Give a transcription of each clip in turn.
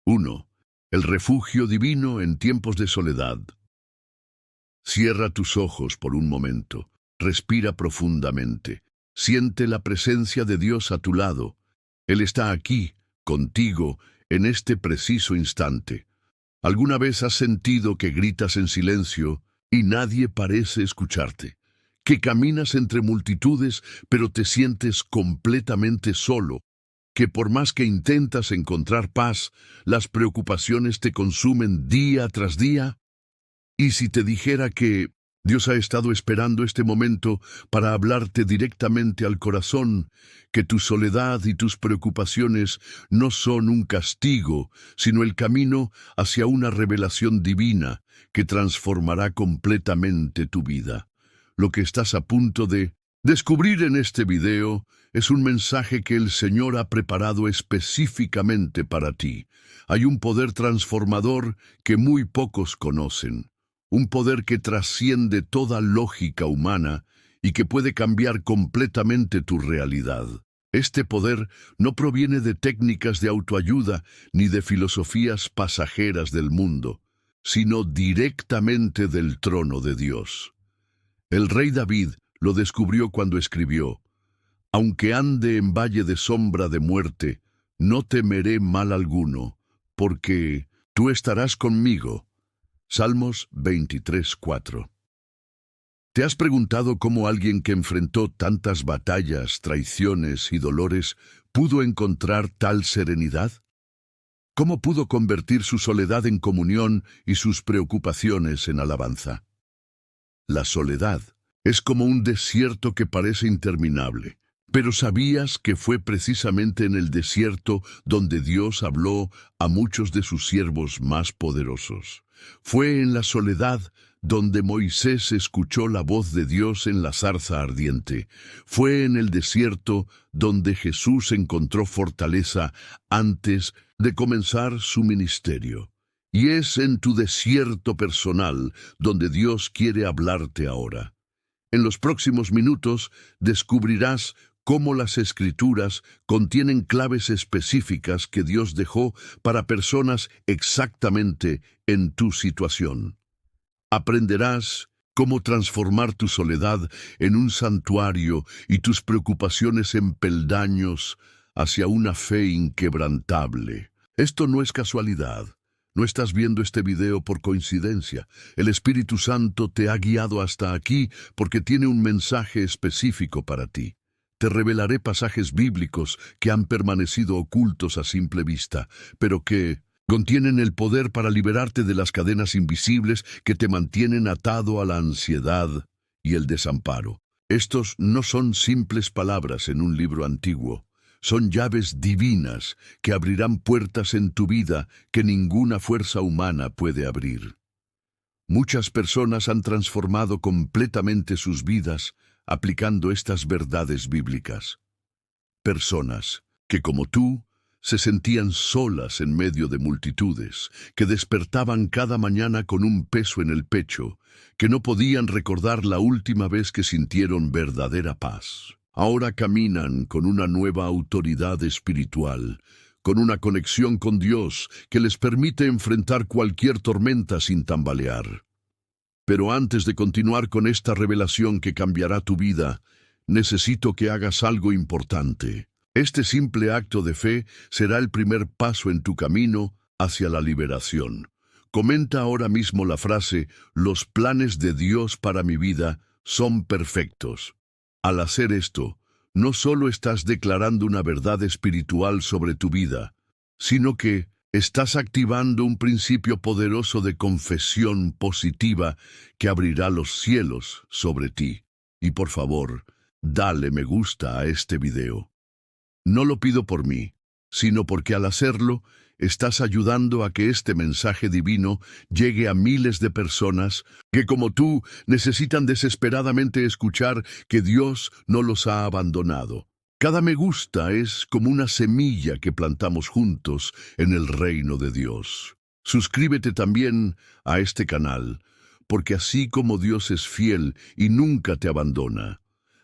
1. El refugio divino en tiempos de soledad. Cierra tus ojos por un momento, respira profundamente, siente la presencia de Dios a tu lado. Él está aquí, contigo, en este preciso instante. ¿Alguna vez has sentido que gritas en silencio y nadie parece escucharte? Que caminas entre multitudes, pero te sientes completamente solo. Que por más que intentas encontrar paz, las preocupaciones te consumen día tras día. ¿Y si te dijera que Dios ha estado esperando este momento para hablarte directamente al corazón, que tu soledad y tus preocupaciones no son un castigo, sino el camino hacia una revelación divina que transformará completamente tu vida? Lo que estás a punto de descubrir en este video es un mensaje que el Señor ha preparado específicamente para ti. Hay un poder transformador que muy pocos conocen. Un poder que trasciende toda lógica humana y que puede cambiar completamente tu realidad. Este poder no proviene de técnicas de autoayuda ni de filosofías pasajeras del mundo, sino directamente del trono de Dios. El rey David lo descubrió cuando escribió: «Aunque ande en valle de sombra de muerte, no temeré mal alguno, porque tú estarás conmigo». Salmos 23:4. ¿Te has preguntado cómo alguien que enfrentó tantas batallas, traiciones y dolores pudo encontrar tal serenidad? ¿Cómo pudo convertir su soledad en comunión y sus preocupaciones en alabanza? La soledad es como un desierto que parece interminable. Pero ¿sabías que fue precisamente en el desierto donde Dios habló a muchos de sus siervos más poderosos? Fue en la soledad donde Moisés escuchó la voz de Dios en la zarza ardiente. Fue en el desierto donde Jesús encontró fortaleza antes de comenzar su ministerio. Y es en tu desierto personal donde Dios quiere hablarte ahora. En los próximos minutos descubrirás cómo las Escrituras contienen claves específicas que Dios dejó para personas exactamente en tu situación. Aprenderás cómo transformar tu soledad en un santuario y tus preocupaciones en peldaños hacia una fe inquebrantable. Esto no es casualidad. No estás viendo este video por coincidencia. El Espíritu Santo te ha guiado hasta aquí porque tiene un mensaje específico para ti. Te revelaré pasajes bíblicos que han permanecido ocultos a simple vista, pero que contienen el poder para liberarte de las cadenas invisibles que te mantienen atado a la ansiedad y el desamparo. Estos no son simples palabras en un libro antiguo. Son llaves divinas que abrirán puertas en tu vida que ninguna fuerza humana puede abrir. Muchas personas han transformado completamente sus vidas aplicando estas verdades bíblicas. Personas que, como tú, se sentían solas en medio de multitudes, que despertaban cada mañana con un peso en el pecho, que no podían recordar la última vez que sintieron verdadera paz. Ahora caminan con una nueva autoridad espiritual, con una conexión con Dios que les permite enfrentar cualquier tormenta sin tambalear. Pero antes de continuar con esta revelación que cambiará tu vida, necesito que hagas algo importante. Este simple acto de fe será el primer paso en tu camino hacia la liberación. Comenta ahora mismo la frase: «Los planes de Dios para mi vida son perfectos». Al hacer esto, no solo estás declarando una verdad espiritual sobre tu vida, sino que estás activando un principio poderoso de confesión positiva que abrirá los cielos sobre ti. Y por favor, dale me gusta a este video. No lo pido por mí, sino porque al hacerlo, estás ayudando a que este mensaje divino llegue a miles de personas que, como tú, necesitan desesperadamente escuchar que Dios no los ha abandonado. Cada me gusta es como una semilla que plantamos juntos en el reino de Dios. Suscríbete también a este canal, porque así como Dios es fiel y nunca te abandona,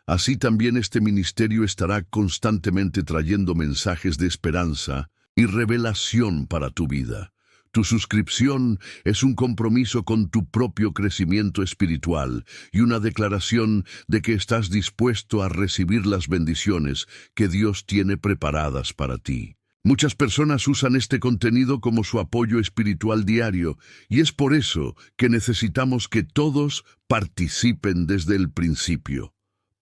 así también este ministerio estará constantemente trayendo mensajes de esperanza y revelación para tu vida. Tu suscripción es un compromiso con tu propio crecimiento espiritual y una declaración de que estás dispuesto a recibir las bendiciones que Dios tiene preparadas para ti. Muchas personas usan este contenido como su apoyo espiritual diario, y es por eso que necesitamos que todos participen desde el principio.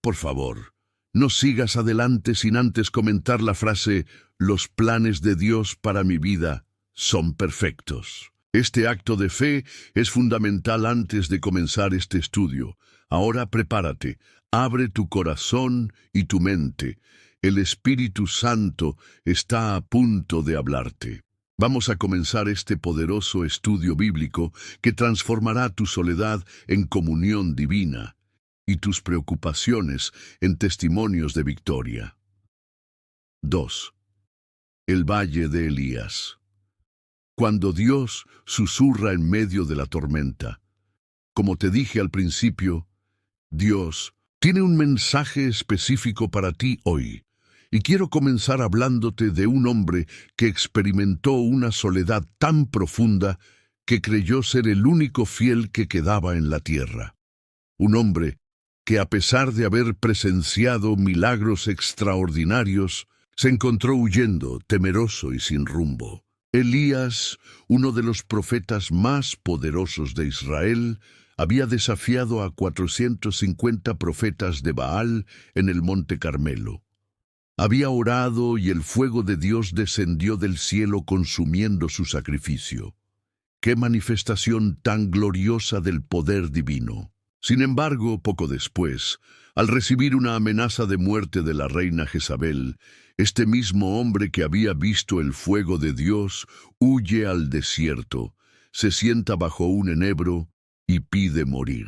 Por favor, no sigas adelante sin antes comentar la frase «Los planes de Dios para mi vida son perfectos». Este acto de fe es fundamental antes de comenzar este estudio. Ahora prepárate, abre tu corazón y tu mente. El Espíritu Santo está a punto de hablarte. Vamos a comenzar este poderoso estudio bíblico que transformará tu soledad en comunión divina y tus preocupaciones en testimonios de victoria. 2. El Valle de Elías. Cuando Dios susurra en medio de la tormenta. Como te dije al principio, Dios tiene un mensaje específico para ti hoy. Y quiero comenzar hablándote de un hombre que experimentó una soledad tan profunda que creyó ser el único fiel que quedaba en la tierra. Un hombre que, a pesar de haber presenciado milagros extraordinarios, se encontró huyendo, temeroso y sin rumbo. Elías, uno de los profetas más poderosos de Israel, había desafiado a 450 profetas de Baal en el Monte Carmelo. Había orado y el fuego de Dios descendió del cielo consumiendo su sacrificio. ¡Qué manifestación tan gloriosa del poder divino! Sin embargo, poco después, al recibir una amenaza de muerte de la reina Jezabel, este mismo hombre que había visto el fuego de Dios huye al desierto, se sienta bajo un enebro y pide morir.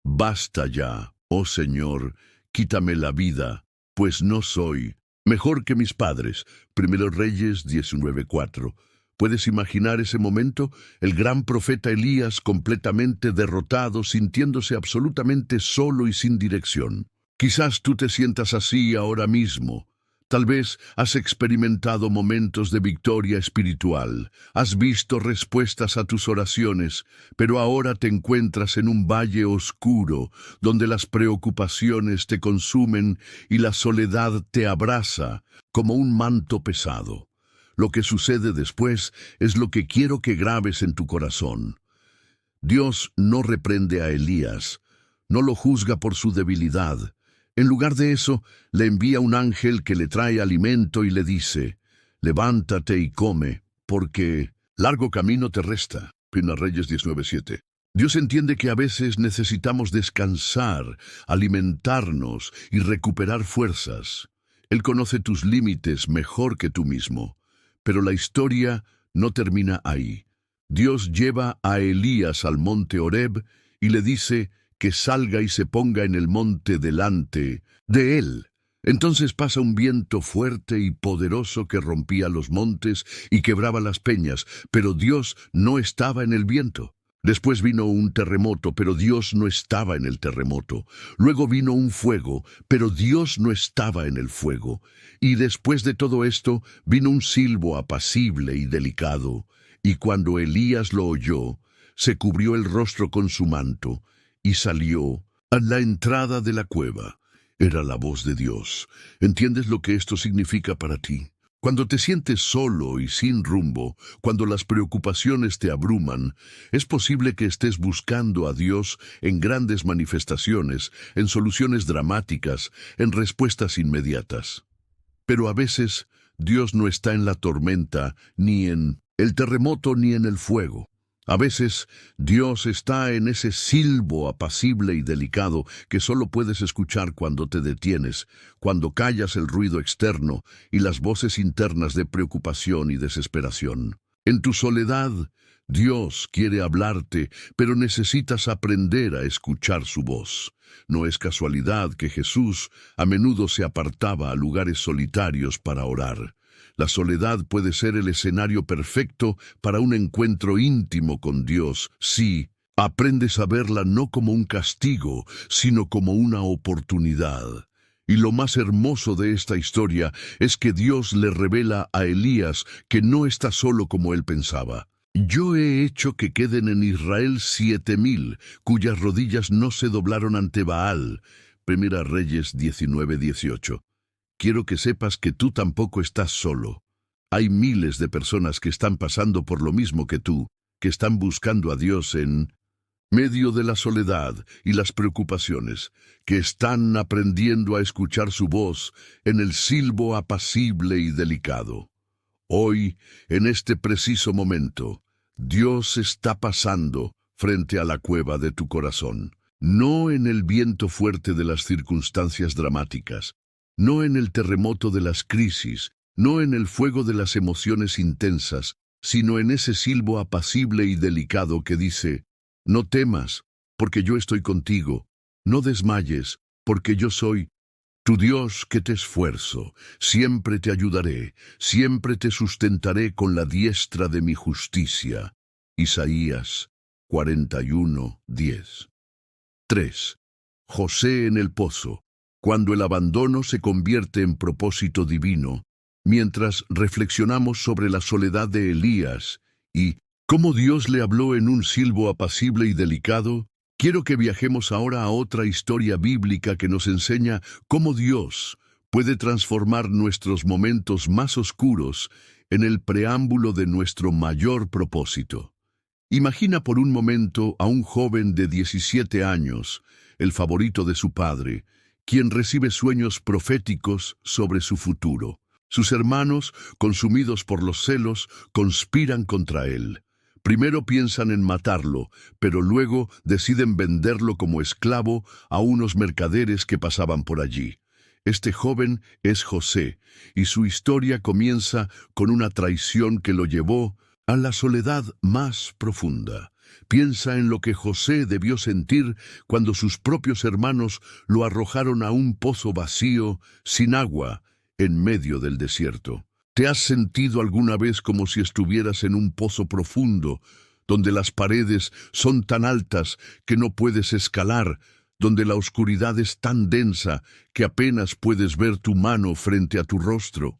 «Basta ya, oh Señor, quítame la vida, pues no soy mejor que mis padres». 1 Reyes 19:4. ¿Puedes imaginar ese momento? El gran profeta Elías completamente derrotado, sintiéndose absolutamente solo y sin dirección. Quizás tú te sientas así ahora mismo. Tal vez has experimentado momentos de victoria espiritual, has visto respuestas a tus oraciones, pero ahora te encuentras en un valle oscuro, donde las preocupaciones te consumen y la soledad te abraza como un manto pesado. Lo que sucede después es lo que quiero que grabes en tu corazón. Dios no reprende a Elías, no lo juzga por su debilidad. En lugar de eso, le envía un ángel que le trae alimento y le dice: «Levántate y come, porque largo camino te resta». 1 Reyes 19:7. Dios entiende que a veces necesitamos descansar, alimentarnos y recuperar fuerzas. Él conoce tus límites mejor que tú mismo. Pero la historia no termina ahí. Dios lleva a Elías al monte Horeb y le dice que salga y se ponga en el monte delante de él. Entonces pasa un viento fuerte y poderoso que rompía los montes y quebraba las peñas, pero Dios no estaba en el viento. Después vino un terremoto, pero Dios no estaba en el terremoto. Luego vino un fuego, pero Dios no estaba en el fuego. Y después de todo esto, vino un silbo apacible y delicado. Y cuando Elías lo oyó, se cubrió el rostro con su manto y salió a la entrada de la cueva. Era la voz de Dios. ¿Entiendes lo que esto significa para ti? Cuando te sientes solo y sin rumbo, cuando las preocupaciones te abruman, es posible que estés buscando a Dios en grandes manifestaciones, en soluciones dramáticas, en respuestas inmediatas. Pero a veces Dios no está en la tormenta, ni en el terremoto, ni en el fuego. A veces Dios está en ese silbo apacible y delicado que solo puedes escuchar cuando te detienes, cuando callas el ruido externo y las voces internas de preocupación y desesperación. En tu soledad, Dios quiere hablarte, pero necesitas aprender a escuchar su voz. No es casualidad que Jesús a menudo se apartaba a lugares solitarios para orar. La soledad puede ser el escenario perfecto para un encuentro íntimo con Dios si aprendes a verla no como un castigo, sino como una oportunidad. Y lo más hermoso de esta historia es que Dios le revela a Elías que no está solo como él pensaba. Yo he hecho que queden en Israel 7,000, cuyas rodillas no se doblaron ante Baal. Primera Reyes 19:18. Quiero que sepas que tú tampoco estás solo. Hay miles de personas que están pasando por lo mismo que tú, que están buscando a Dios en medio de la soledad y las preocupaciones, que están aprendiendo a escuchar su voz en el silbo apacible y delicado. Hoy, en este preciso momento, Dios está pasando frente a la cueva de tu corazón, no en el viento fuerte de las circunstancias dramáticas, no en el terremoto de las crisis, no en el fuego de las emociones intensas, sino en ese silbo apacible y delicado que dice: no temas, porque yo estoy contigo. No desmayes, porque yo soy tu Dios que te esfuerzo. Siempre te ayudaré, siempre te sustentaré con la diestra de mi justicia. Isaías 41:10. 3. José en el pozo, cuando el abandono se convierte en propósito divino, mientras reflexionamos sobre la soledad de Elías y cómo Dios le habló en un silbo apacible y delicado. Quiero que viajemos ahora a otra historia bíblica que nos enseña cómo Dios puede transformar nuestros momentos más oscuros en el preámbulo de nuestro mayor propósito. Imagina por un momento a un joven de 17 años, el favorito de su padre, quien recibe sueños proféticos sobre su futuro. Sus hermanos, consumidos por los celos, conspiran contra él. Primero piensan en matarlo, pero luego deciden venderlo como esclavo a unos mercaderes que pasaban por allí. Este joven es José, y su historia comienza con una traición que lo llevó a la soledad más profunda. Piensa en lo que José debió sentir cuando sus propios hermanos lo arrojaron a un pozo vacío, sin agua, en medio del desierto. ¿Te has sentido alguna vez como si estuvieras en un pozo profundo, donde las paredes son tan altas que no puedes escalar, donde la oscuridad es tan densa que apenas puedes ver tu mano frente a tu rostro,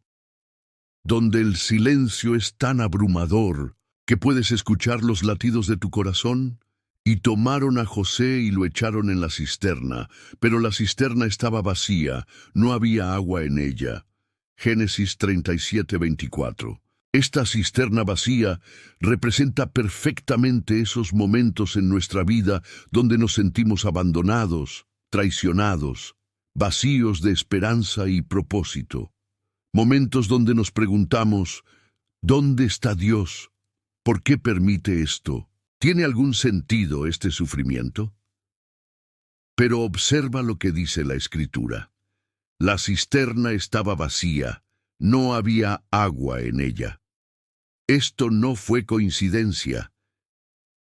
donde el silencio es tan abrumador que puedes escuchar los latidos de tu corazón? Y tomaron a José y lo echaron en la cisterna, pero la cisterna estaba vacía, no había agua en ella. Génesis 37:24. Esta cisterna vacía representa perfectamente esos momentos en nuestra vida donde nos sentimos abandonados, traicionados, vacíos de esperanza y propósito. Momentos donde nos preguntamos: ¿dónde está Dios? ¿Por qué permite esto? ¿Tiene algún sentido este sufrimiento? Pero observa lo que dice la Escritura. La cisterna estaba vacía, no había agua en ella. Esto no fue coincidencia.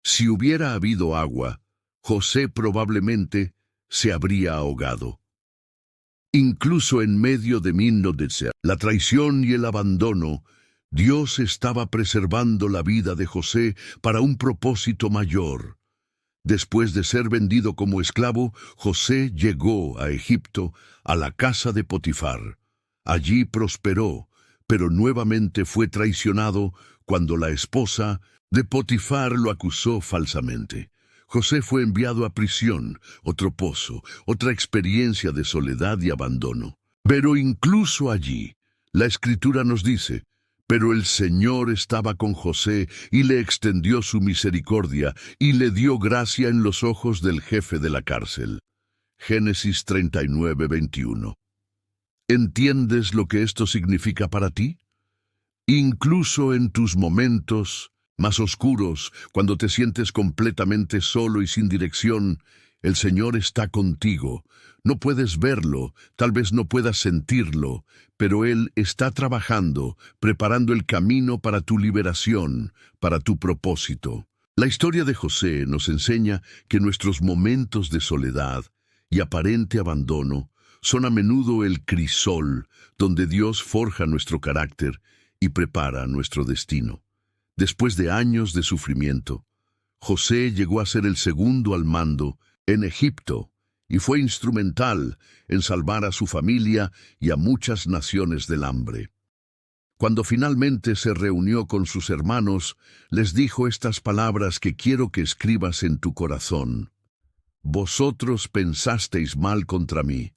Si hubiera habido agua, José probablemente se habría ahogado. Incluso en medio de la traición y el abandono, Dios estaba preservando la vida de José para un propósito mayor. Después de ser vendido como esclavo, José llegó a Egipto, a la casa de Potifar. Allí prosperó, pero nuevamente fue traicionado cuando la esposa de Potifar lo acusó falsamente. José fue enviado a prisión, otro pozo, otra experiencia de soledad y abandono. Pero incluso allí, la Escritura nos dice: pero el Señor estaba con José y le extendió su misericordia y le dio gracia en los ojos del jefe de la cárcel. Génesis 39:21. ¿Entiendes lo que esto significa para ti? Incluso en tus momentos más oscuros, cuando te sientes completamente solo y sin dirección, el Señor está contigo. No puedes verlo, tal vez no puedas sentirlo, pero Él está trabajando, preparando el camino para tu liberación, para tu propósito. La historia de José nos enseña que nuestros momentos de soledad y aparente abandono son a menudo el crisol donde Dios forja nuestro carácter y prepara nuestro destino. Después de años de sufrimiento, José llegó a ser el segundo al mando en Egipto y fue instrumental en salvar a su familia y a muchas naciones del hambre. Cuando finalmente se reunió con sus hermanos, les dijo estas palabras que quiero que escribas en tu corazón. Vosotros pensasteis mal contra mí,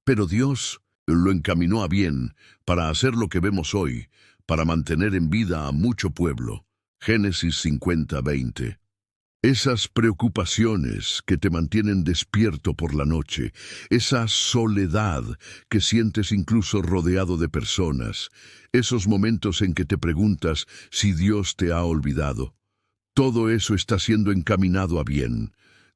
pero Dios lo encaminó a bien para hacer lo que vemos hoy, para mantener en vida a mucho pueblo. Génesis 50:20. Esas preocupaciones que te mantienen despierto por la noche, esa soledad que sientes incluso rodeado de personas, esos momentos en que te preguntas si Dios te ha olvidado, todo eso está siendo encaminado a bien.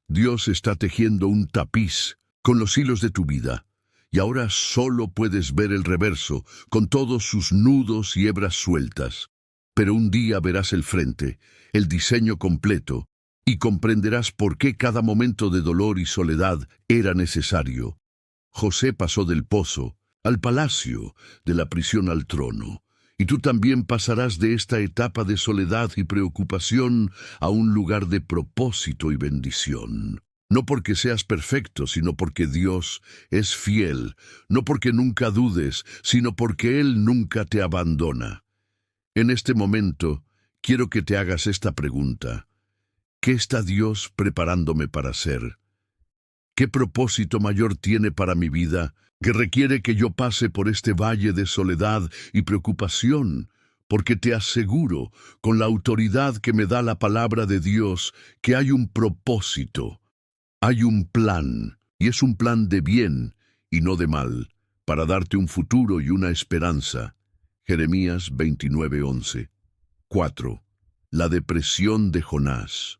Dios está tejiendo un tapiz con los hilos de tu vida, y ahora solo puedes ver el reverso, con todos sus nudos y hebras sueltas. Pero un día verás el frente, el diseño completo, y comprenderás por qué cada momento de dolor y soledad era necesario. José pasó del pozo al palacio, de la prisión al trono, y tú también pasarás de esta etapa de soledad y preocupación a un lugar de propósito y bendición. No porque seas perfecto, sino porque Dios es fiel, no porque nunca dudes, sino porque Él nunca te abandona. En este momento, quiero que te hagas esta pregunta. ¿Qué está Dios preparándome para hacer? ¿Qué propósito mayor tiene para mi vida que requiere que yo pase por este valle de soledad y preocupación? Porque te aseguro, con la autoridad que me da la palabra de Dios, que hay un propósito, hay un plan, y es un plan de bien y no de mal, para darte un futuro y una esperanza. Jeremías 29:11. 4. La depresión de Jonás.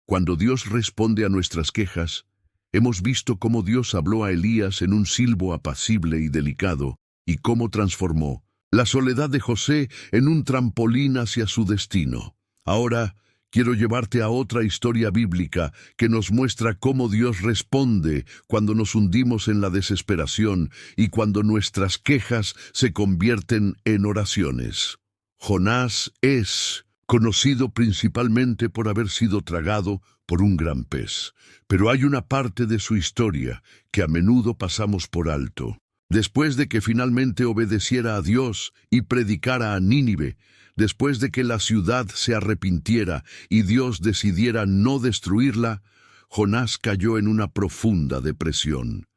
Cuando Dios responde a nuestras quejas, hemos visto cómo Dios habló a Elías en un silbo apacible y delicado, y cómo transformó la soledad de José en un trampolín hacia su destino. Ahora, quiero llevarte a otra historia bíblica que nos muestra cómo Dios responde cuando nos hundimos en la desesperación y cuando nuestras quejas se convierten en oraciones. Jonás es conocido principalmente por haber sido tragado por un gran pez, pero hay una parte de su historia que a menudo pasamos por alto. Después de que finalmente obedeciera a Dios y predicara a Nínive, después de que la ciudad se arrepintiera y Dios decidiera no destruirla, Jonás cayó en una profunda depresión.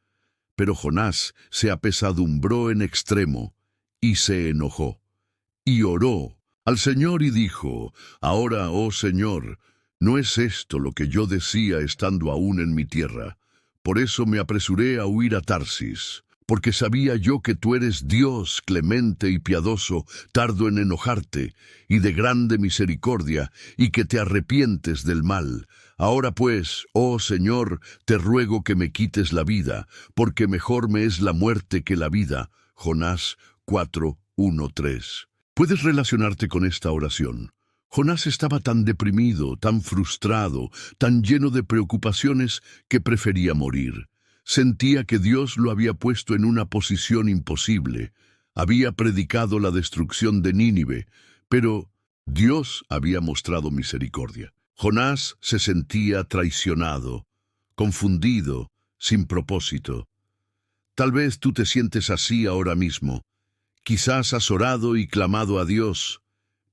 Pero Jonás se apesadumbró en extremo y se enojó, y oró al Señor y dijo: «Ahora, oh Señor, no es esto lo que yo decía estando aún en mi tierra. Por eso me apresuré a huir a Tarsis, porque sabía yo que tú eres Dios clemente y piadoso, tardo en enojarte, y de grande misericordia, y que te arrepientes del mal. Ahora pues, oh Señor, te ruego que me quites la vida, porque mejor me es la muerte que la vida». Jonás 4:1-3. Puedes relacionarte con esta oración. Jonás estaba tan deprimido, tan frustrado, tan lleno de preocupaciones que prefería morir. Sentía que Dios lo había puesto en una posición imposible. Había predicado la destrucción de Nínive, pero Dios había mostrado misericordia. Jonás se sentía traicionado, confundido, sin propósito. Tal vez tú te sientes así ahora mismo. Quizás has orado y clamado a Dios,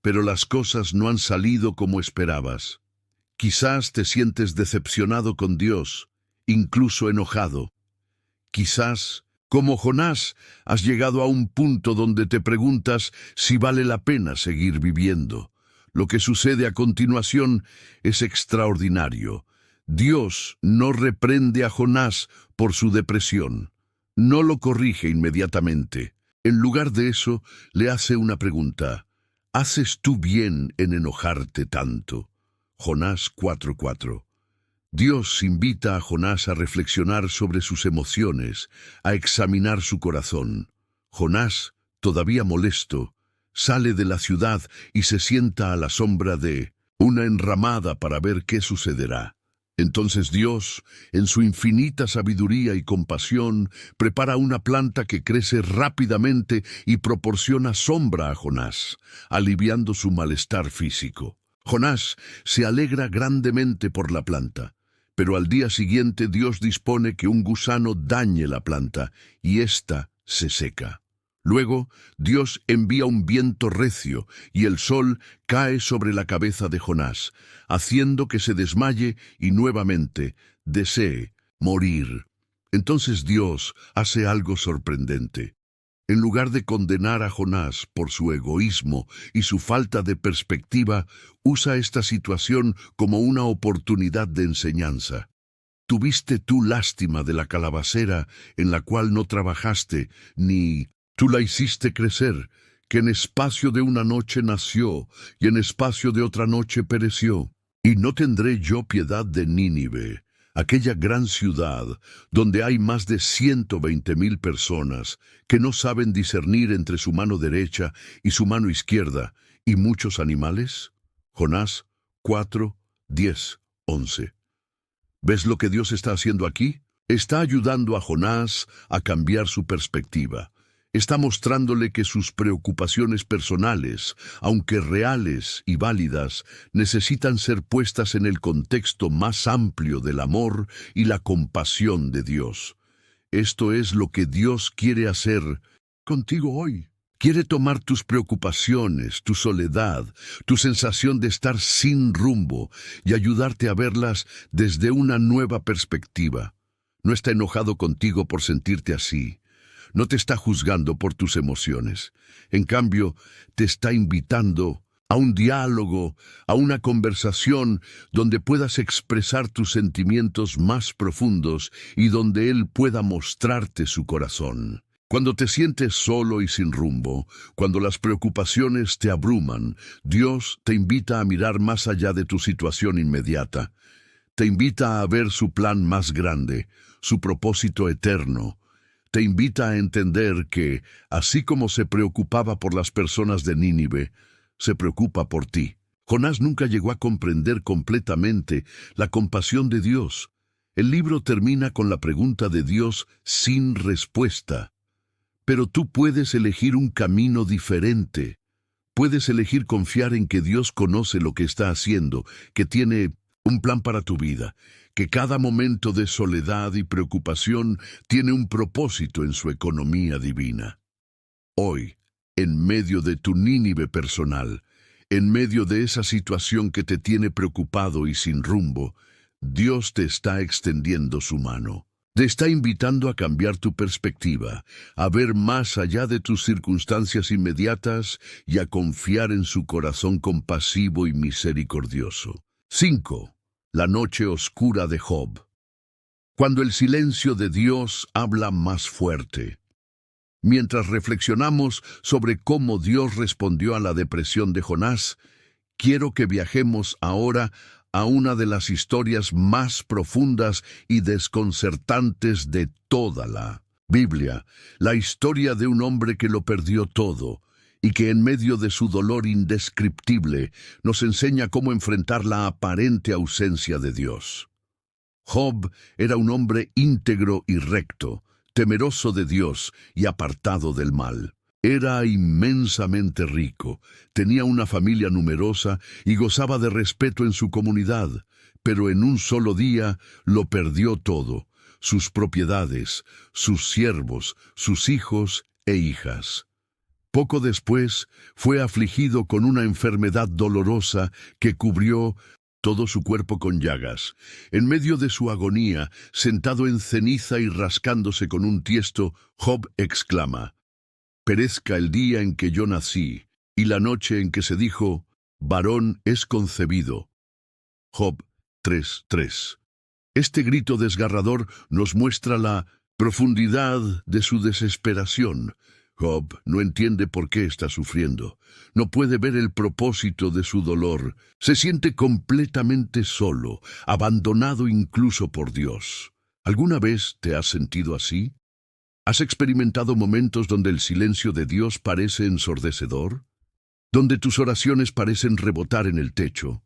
pero las cosas no han salido como esperabas. Quizás te sientes decepcionado con Dios, incluso enojado. Quizás, como Jonás, has llegado a un punto donde te preguntas si vale la pena seguir viviendo. Lo que sucede a continuación es extraordinario. Dios no reprende a Jonás por su depresión. No lo corrige inmediatamente. En lugar de eso, le hace una pregunta. ¿Haces tú bien en enojarte tanto? Jonás 4:4. Dios invita a Jonás a reflexionar sobre sus emociones, a examinar su corazón. Jonás, todavía molesto, sale de la ciudad y se sienta a la sombra de una enramada para ver qué sucederá. Entonces Dios, en su infinita sabiduría y compasión, prepara una planta que crece rápidamente y proporciona sombra a Jonás, aliviando su malestar físico. Jonás se alegra grandemente por la planta, Pero al día siguiente Dios dispone que un gusano dañe la planta y ésta se seca. Luego, Dios envía un viento recio y el sol cae sobre la cabeza de Jonás, haciendo que se desmaye y nuevamente desee morir. Entonces Dios hace algo sorprendente. En lugar de condenar a Jonás por su egoísmo y su falta de perspectiva, usa esta situación como una oportunidad de enseñanza. ¿Tuviste tú lástima de la calabacera en la cual no trabajaste, ni tú la hiciste crecer, que en espacio de una noche nació y en espacio de otra noche pereció? ¿Y no tendré yo piedad de Nínive, aquella gran ciudad donde hay más de 120,000 personas que no saben discernir entre su mano derecha y su mano izquierda, y muchos animales? Jonás 4, 10, 11. ¿Ves lo que Dios está haciendo aquí? Está ayudando a Jonás a cambiar su perspectiva. Está mostrándole que sus preocupaciones personales, aunque reales y válidas, necesitan ser puestas en el contexto más amplio del amor y la compasión de Dios. Esto es lo que Dios quiere hacer contigo hoy. Quiere tomar tus preocupaciones, tu soledad, tu sensación de estar sin rumbo y ayudarte a verlas desde una nueva perspectiva. No está enojado contigo por sentirte así. No te está juzgando por tus emociones. En cambio, te está invitando a un diálogo, a una conversación donde puedas expresar tus sentimientos más profundos y donde Él pueda mostrarte su corazón. Cuando te sientes solo y sin rumbo, cuando las preocupaciones te abruman, Dios te invita a mirar más allá de tu situación inmediata. Te invita a ver su plan más grande, su propósito eterno. Te invita a entender que, así como se preocupaba por las personas de Nínive, se preocupa por ti. Jonás nunca llegó a comprender completamente la compasión de Dios. El libro termina con la pregunta de Dios sin respuesta. Pero tú puedes elegir un camino diferente. Puedes elegir confiar en que Dios conoce lo que está haciendo, que tiene un plan para tu vida, que cada momento de soledad y preocupación tiene un propósito en su economía divina. Hoy, en medio de tu Nínive personal, en medio de esa situación que te tiene preocupado y sin rumbo, Dios te está extendiendo su mano. Te está invitando a cambiar tu perspectiva, a ver más allá de tus circunstancias inmediatas y a confiar en su corazón compasivo y misericordioso. 5. La noche oscura de Job. Cuando el silencio de Dios habla más fuerte. Mientras reflexionamos sobre cómo Dios respondió a la depresión de Jonás, quiero que viajemos ahora a una de las historias más profundas y desconcertantes de toda la Biblia, la historia de un hombre que lo perdió todo y que en medio de su dolor indescriptible nos enseña cómo enfrentar la aparente ausencia de Dios. Job era un hombre íntegro y recto, temeroso de Dios y apartado del mal. Era inmensamente rico, tenía una familia numerosa y gozaba de respeto en su comunidad, pero en un solo día lo perdió todo, sus propiedades, sus siervos, sus hijos e hijas. Poco después fue afligido con una enfermedad dolorosa que cubrió todo su cuerpo con llagas. En medio de su agonía, sentado en ceniza y rascándose con un tiesto, Job exclama: «Perezca el día en que yo nací, y la noche en que se dijo, varón es concebido». Job 3:3. Este grito desgarrador nos muestra la profundidad de su desesperación. Job no entiende por qué está sufriendo. No puede ver el propósito de su dolor. Se siente completamente solo, abandonado incluso por Dios. ¿Alguna vez te has sentido así? ¿Has experimentado momentos donde el silencio de Dios parece ensordecedor? ¿Donde tus oraciones parecen rebotar en el techo?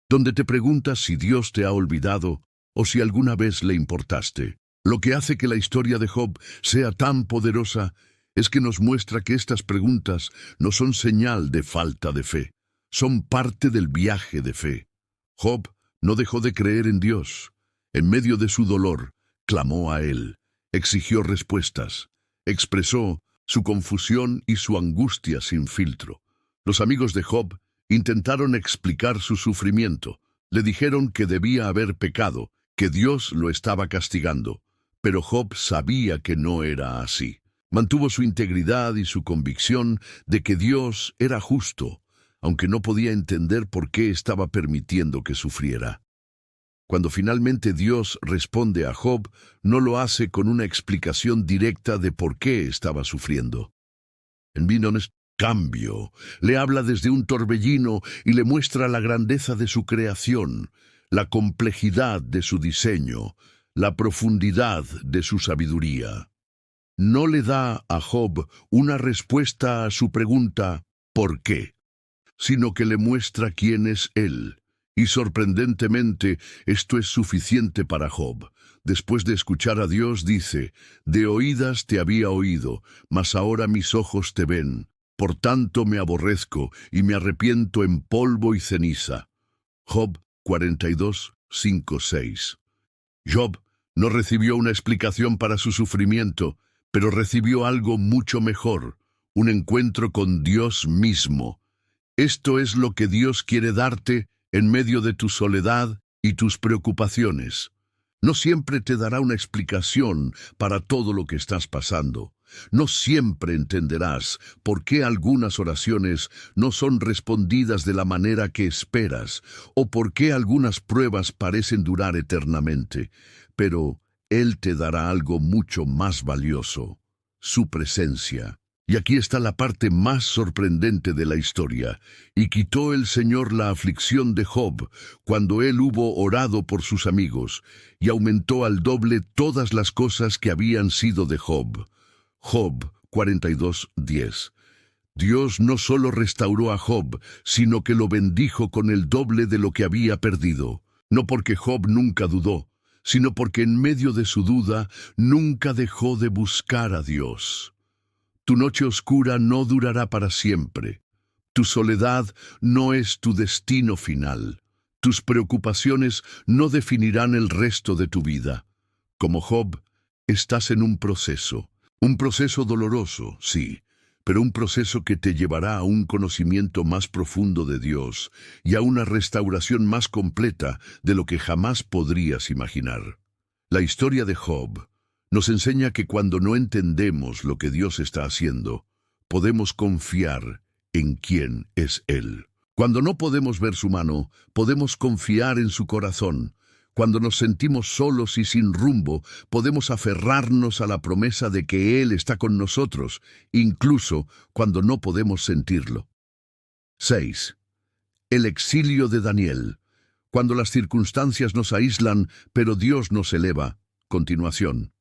¿Donde te preguntas si Dios te ha olvidado o si alguna vez le importaste? Lo que hace que la historia de Job sea tan poderosa es que nos muestra que estas preguntas no son señal de falta de fe, son parte del viaje de fe. Job no dejó de creer en Dios. En medio de su dolor, clamó a él, exigió respuestas, expresó su confusión y su angustia sin filtro. Los amigos de Job intentaron explicar su sufrimiento. Le dijeron que debía haber pecado, que Dios lo estaba castigando. Pero Job sabía que no era así. Mantuvo su integridad y su convicción de que Dios era justo, aunque no podía entender por qué estaba permitiendo que sufriera. Cuando finalmente Dios responde a Job, no lo hace con una explicación directa de por qué estaba sufriendo. En cambio, le habla desde un torbellino y le muestra la grandeza de su creación, la complejidad de su diseño, la profundidad de su sabiduría. No le da a Job una respuesta a su pregunta ¿por qué?, sino que le muestra quién es él. Y sorprendentemente, esto es suficiente para Job. Después de escuchar a Dios, dice, «De oídas te había oído, mas ahora mis ojos te ven. Por tanto me aborrezco y me arrepiento en polvo y ceniza». Job 42, 5, 6. Job no recibió una explicación para su sufrimiento, pero recibió algo mucho mejor, un encuentro con Dios mismo. Esto es lo que Dios quiere darte en medio de tu soledad y tus preocupaciones. No siempre te dará una explicación para todo lo que estás pasando. No siempre entenderás por qué algunas oraciones no son respondidas de la manera que esperas, o por qué algunas pruebas parecen durar eternamente. Pero Él te dará algo mucho más valioso: su presencia. Y aquí está la parte más sorprendente de la historia. Y quitó el Señor la aflicción de Job, cuando él hubo orado por sus amigos, y aumentó al doble todas las cosas que habían sido de Job. Job 42, 10. Dios no solo restauró a Job, sino que lo bendijo con el doble de lo que había perdido. No porque Job nunca dudó, sino porque en medio de su duda nunca dejó de buscar a Dios. Tu noche oscura no durará para siempre. Tu soledad no es tu destino final. Tus preocupaciones no definirán el resto de tu vida. Como Job, estás en un proceso doloroso, sí, pero un proceso que te llevará a un conocimiento más profundo de Dios y a una restauración más completa de lo que jamás podrías imaginar. La historia de Job nos enseña que cuando no entendemos lo que Dios está haciendo, podemos confiar en quién es Él. Cuando no podemos ver su mano, podemos confiar en su corazón. Cuando nos sentimos solos y sin rumbo, podemos aferrarnos a la promesa de que Él está con nosotros, incluso cuando no podemos sentirlo. 6. El exilio de Daniel. Cuando las circunstancias nos aíslan, pero Dios nos eleva. Continuación.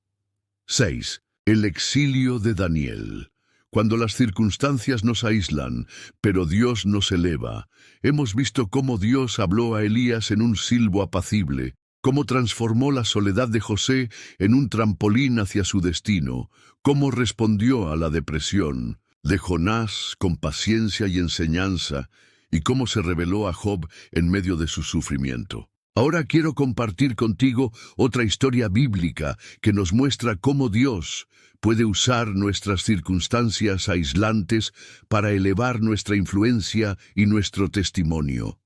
6. El exilio de Daniel. Cuando las circunstancias nos aíslan, pero Dios nos eleva. Hemos visto cómo Dios habló a Elías en un silbo apacible, cómo transformó la soledad de José en un trampolín hacia su destino, cómo respondió a la depresión de Jonás con paciencia y enseñanza, y cómo se reveló a Job en medio de su sufrimiento. Ahora quiero compartir contigo otra historia bíblica que nos muestra cómo Dios puede usar nuestras circunstancias aislantes para elevar nuestra influencia y nuestro testimonio.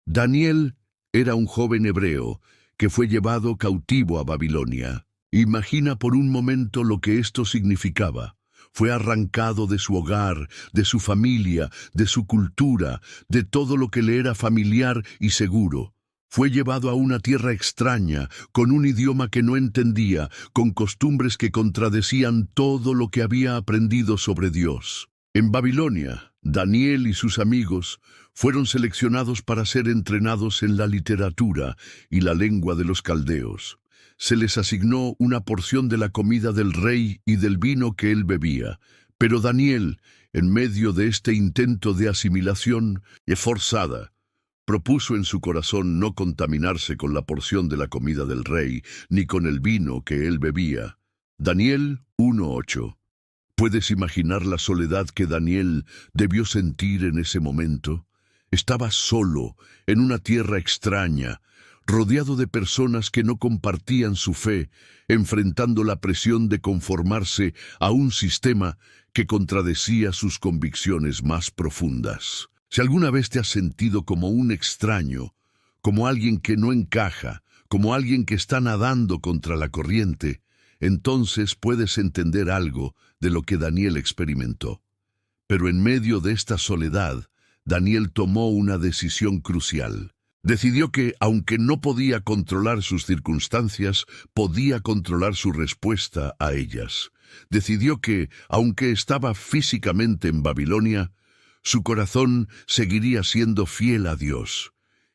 Daniel era un joven hebreo que fue llevado cautivo a Babilonia. Imagina por un momento lo que esto significaba. Fue arrancado de su hogar, de su familia, de su cultura, de todo lo que le era familiar y seguro. Fue llevado a una tierra extraña, con un idioma que no entendía, con costumbres que contradecían todo lo que había aprendido sobre Dios. En Babilonia, Daniel y sus amigos fueron seleccionados para ser entrenados en la literatura y la lengua de los caldeos. Se les asignó una porción de la comida del rey y del vino que él bebía. Pero Daniel, en medio de este intento de asimilación forzada, propuso en su corazón no contaminarse con la porción de la comida del rey, ni con el vino que él bebía. Daniel 1:8. ¿Puedes imaginar la soledad que Daniel debió sentir en ese momento? Estaba solo, en una tierra extraña, rodeado de personas que no compartían su fe, enfrentando la presión de conformarse a un sistema que contradecía sus convicciones más profundas. Si alguna vez te has sentido como un extraño, como alguien que no encaja, como alguien que está nadando contra la corriente, entonces puedes entender algo de lo que Daniel experimentó. Pero en medio de esta soledad, Daniel tomó una decisión crucial. Decidió que, aunque no podía controlar sus circunstancias, podía controlar su respuesta a ellas. Decidió que, aunque estaba físicamente en Babilonia, su corazón seguiría siendo fiel a Dios.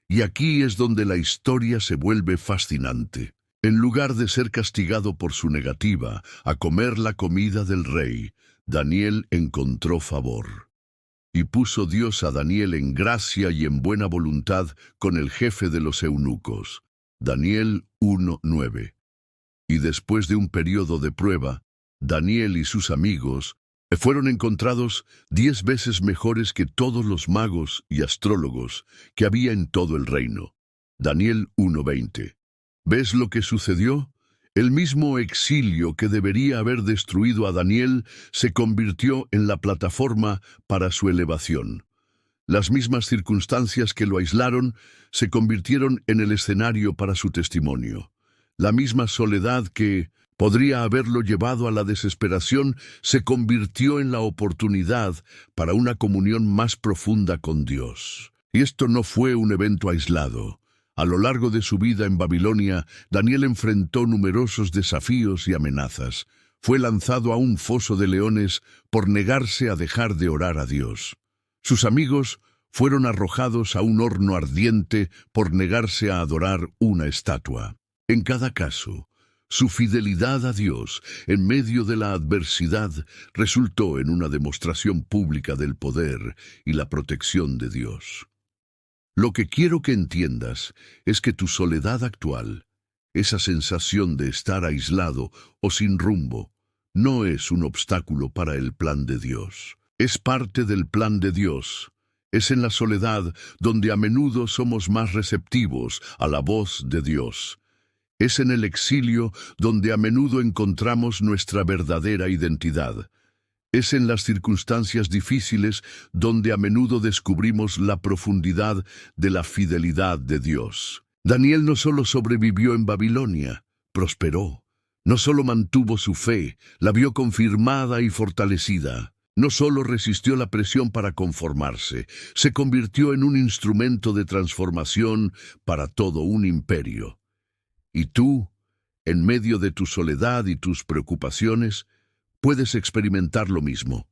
Y aquí es donde la historia se vuelve fascinante. En lugar de ser castigado por su negativa a comer la comida del rey, Daniel encontró favor. Y puso Dios a Daniel en gracia y en buena voluntad con el jefe de los eunucos. Daniel 1:9. Y después de un periodo de prueba, Daniel y sus amigos fueron encontrados 10 veces mejores que todos los magos y astrólogos que había en todo el reino. Daniel 1:20. ¿Ves lo que sucedió? El mismo exilio que debería haber destruido a Daniel se convirtió en la plataforma para su elevación. Las mismas circunstancias que lo aislaron se convirtieron en el escenario para su testimonio. La misma soledad que podría haberlo llevado a la desesperación se convirtió en la oportunidad para una comunión más profunda con Dios. Y esto no fue un evento aislado. A lo largo de su vida en Babilonia, Daniel enfrentó numerosos desafíos y amenazas. Fue lanzado a un foso de leones por negarse a dejar de orar a Dios. Sus amigos fueron arrojados a un horno ardiente por negarse a adorar una estatua. En cada caso, su fidelidad a Dios en medio de la adversidad resultó en una demostración pública del poder y la protección de Dios. Lo que quiero que entiendas es que tu soledad actual, esa sensación de estar aislado o sin rumbo, no es un obstáculo para el plan de Dios. Es parte del plan de Dios. Es en la soledad donde a menudo somos más receptivos a la voz de Dios. Es en el exilio donde a menudo encontramos nuestra verdadera identidad. Es en las circunstancias difíciles donde a menudo descubrimos la profundidad de la fidelidad de Dios. Daniel no solo sobrevivió en Babilonia, prosperó. No solo mantuvo su fe, la vio confirmada y fortalecida. No solo resistió la presión para conformarse, se convirtió en un instrumento de transformación para todo un imperio. Y tú, en medio de tu soledad y tus preocupaciones, puedes experimentar lo mismo.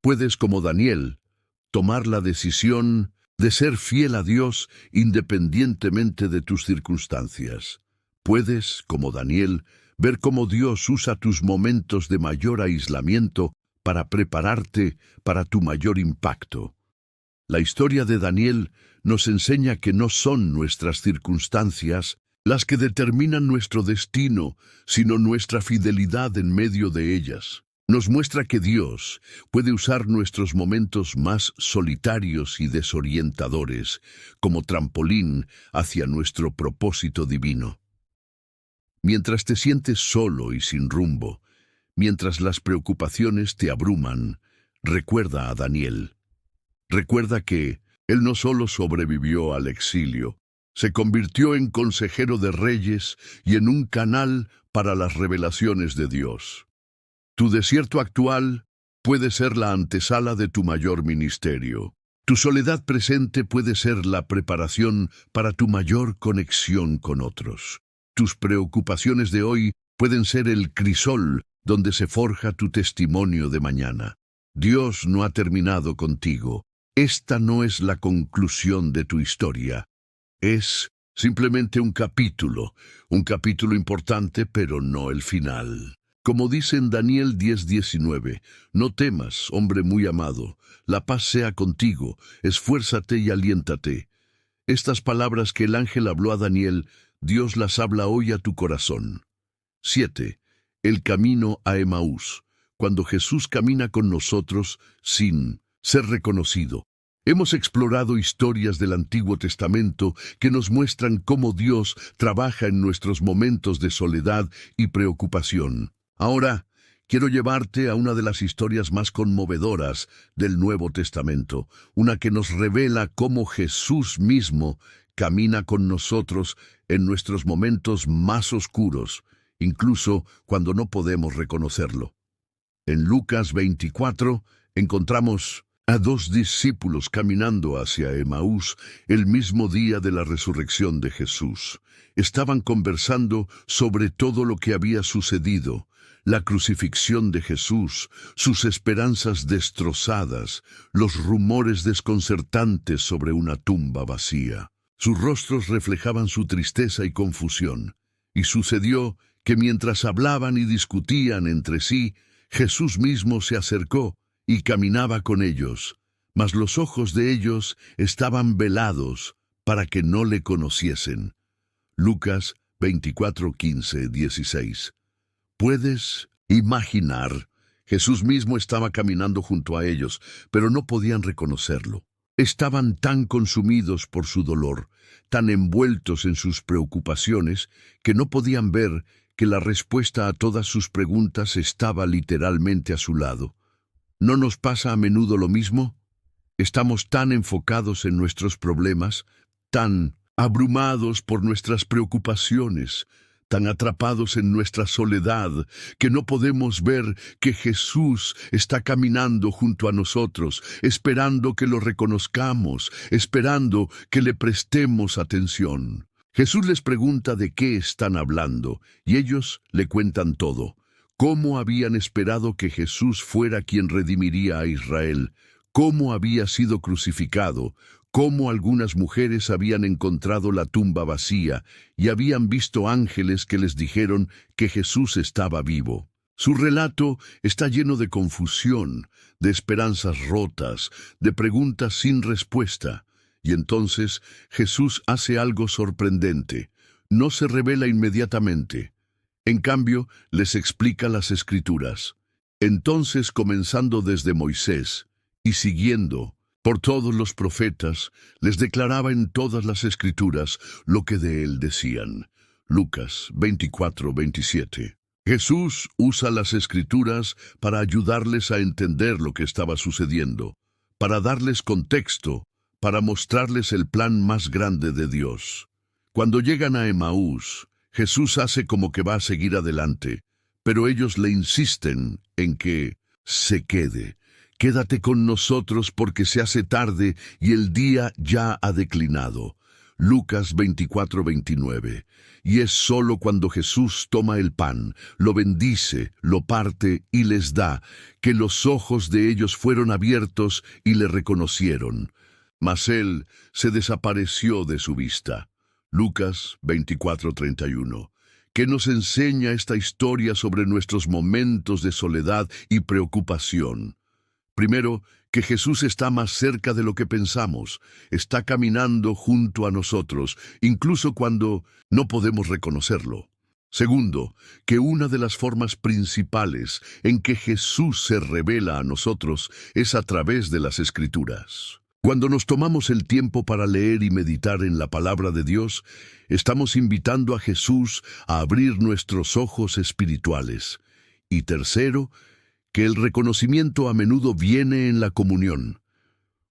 Puedes, como Daniel, tomar la decisión de ser fiel a Dios independientemente de tus circunstancias. Puedes, como Daniel, ver cómo Dios usa tus momentos de mayor aislamiento para prepararte para tu mayor impacto. La historia de Daniel nos enseña que no son nuestras circunstancias las que determinan nuestro destino, sino nuestra fidelidad en medio de ellas. Nos muestra que Dios puede usar nuestros momentos más solitarios y desorientadores como trampolín hacia nuestro propósito divino. Mientras te sientes solo y sin rumbo, mientras las preocupaciones te abruman, recuerda a Daniel. Recuerda que él no solo sobrevivió al exilio, se convirtió en consejero de reyes y en un canal para las revelaciones de Dios. Tu desierto actual puede ser la antesala de tu mayor ministerio. Tu soledad presente puede ser la preparación para tu mayor conexión con otros. Tus preocupaciones de hoy pueden ser el crisol donde se forja tu testimonio de mañana. Dios no ha terminado contigo. Esta no es la conclusión de tu historia. Es simplemente un capítulo importante, pero no el final. Como dice en Daniel 10:19, no temas, hombre muy amado, la paz sea contigo, esfuérzate y aliéntate. Estas palabras que el ángel habló a Daniel, Dios las habla hoy a tu corazón. 7. El camino a Emaús. Cuando Jesús camina con nosotros sin ser reconocido, Hemos explorado historias del Antiguo Testamento que nos muestran cómo Dios trabaja en nuestros momentos de soledad y preocupación. Ahora, quiero llevarte a una de las historias más conmovedoras del Nuevo Testamento, una que nos revela cómo Jesús mismo camina con nosotros en nuestros momentos más oscuros, incluso cuando no podemos reconocerlo. En Lucas 24 encontramos a dos discípulos caminando hacia Emaús el mismo día de la resurrección de Jesús. Estaban conversando sobre todo lo que había sucedido, la crucifixión de Jesús, sus esperanzas destrozadas, los rumores desconcertantes sobre una tumba vacía. Sus rostros reflejaban su tristeza y confusión, y sucedió que mientras hablaban y discutían entre sí, Jesús mismo se acercó y caminaba con ellos, mas los ojos de ellos estaban velados para que no le conociesen. Lucas 24, 15, 16. ¿Puedes imaginar? Jesús mismo estaba caminando junto a ellos, pero no podían reconocerlo. Estaban tan consumidos por su dolor, tan envueltos en sus preocupaciones, que no podían ver que la respuesta a todas sus preguntas estaba literalmente a su lado. ¿No nos pasa a menudo lo mismo? Estamos tan enfocados en nuestros problemas, tan abrumados por nuestras preocupaciones, tan atrapados en nuestra soledad, que no podemos ver que Jesús está caminando junto a nosotros, esperando que lo reconozcamos, esperando que le prestemos atención. Jesús les pregunta de qué están hablando, y ellos le cuentan todo. Cómo habían esperado que Jesús fuera quien redimiría a Israel, cómo había sido crucificado, cómo algunas mujeres habían encontrado la tumba vacía y habían visto ángeles que les dijeron que Jesús estaba vivo. Su relato está lleno de confusión, de esperanzas rotas, de preguntas sin respuesta. Y entonces Jesús hace algo sorprendente. No se revela inmediatamente. En cambio, les explica las Escrituras. Entonces, comenzando desde Moisés y siguiendo por todos los profetas, les declaraba en todas las Escrituras lo que de él decían. Lucas 24, 27. Jesús usa las Escrituras para ayudarles a entender lo que estaba sucediendo, para darles contexto, para mostrarles el plan más grande de Dios. Cuando llegan a Emaús, Jesús hace como que va a seguir adelante, pero ellos le insisten en que se quede. Quédate con nosotros porque se hace tarde y el día ya ha declinado. Lucas 24, 29. Y es solo cuando Jesús toma el pan, lo bendice, lo parte y les da, que los ojos de ellos fueron abiertos y le reconocieron. Mas él se desapareció de su vista. Lucas 24, 31. ¿Qué nos enseña esta historia sobre nuestros momentos de soledad y preocupación? Primero, que Jesús está más cerca de lo que pensamos, está caminando junto a nosotros, incluso cuando no podemos reconocerlo. Segundo, que una de las formas principales en que Jesús se revela a nosotros es a través de las Escrituras. Cuando nos tomamos el tiempo para leer y meditar en la palabra de Dios, estamos invitando a Jesús a abrir nuestros ojos espirituales. Y tercero, que el reconocimiento a menudo viene en la comunión.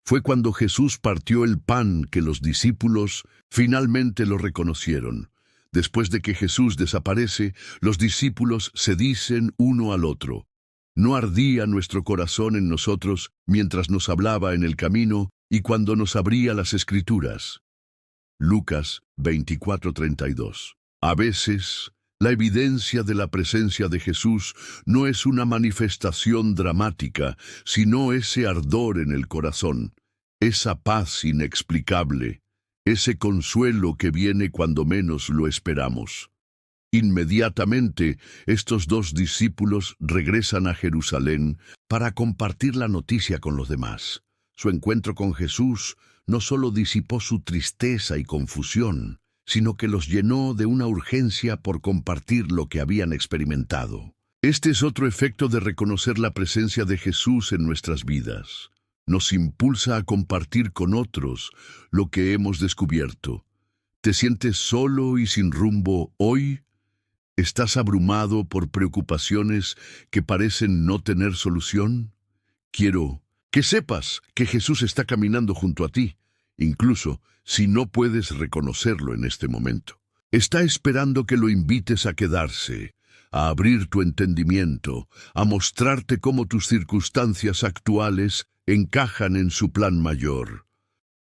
Fue cuando Jesús partió el pan que los discípulos finalmente lo reconocieron. Después de que Jesús desaparece, los discípulos se dicen uno al otro: ¿no ardía nuestro corazón en nosotros mientras nos hablaba en el camino y cuando nos abría las Escrituras? Lucas 24:32. A veces, la evidencia de la presencia de Jesús no es una manifestación dramática, sino ese ardor en el corazón, esa paz inexplicable, ese consuelo que viene cuando menos lo esperamos. Inmediatamente, estos dos discípulos regresan a Jerusalén para compartir la noticia con los demás. Su encuentro con Jesús no solo disipó su tristeza y confusión, sino que los llenó de una urgencia por compartir lo que habían experimentado. Este es otro efecto de reconocer la presencia de Jesús en nuestras vidas. nos impulsa a compartir con otros lo que hemos descubierto. ¿Te sientes solo y sin rumbo hoy? ¿Estás abrumado por preocupaciones que parecen no tener solución? Quiero que sepas que Jesús está caminando junto a ti, incluso si no puedes reconocerlo en este momento. Está esperando que lo invites a quedarse, a abrir tu entendimiento, a mostrarte cómo tus circunstancias actuales encajan en su plan mayor.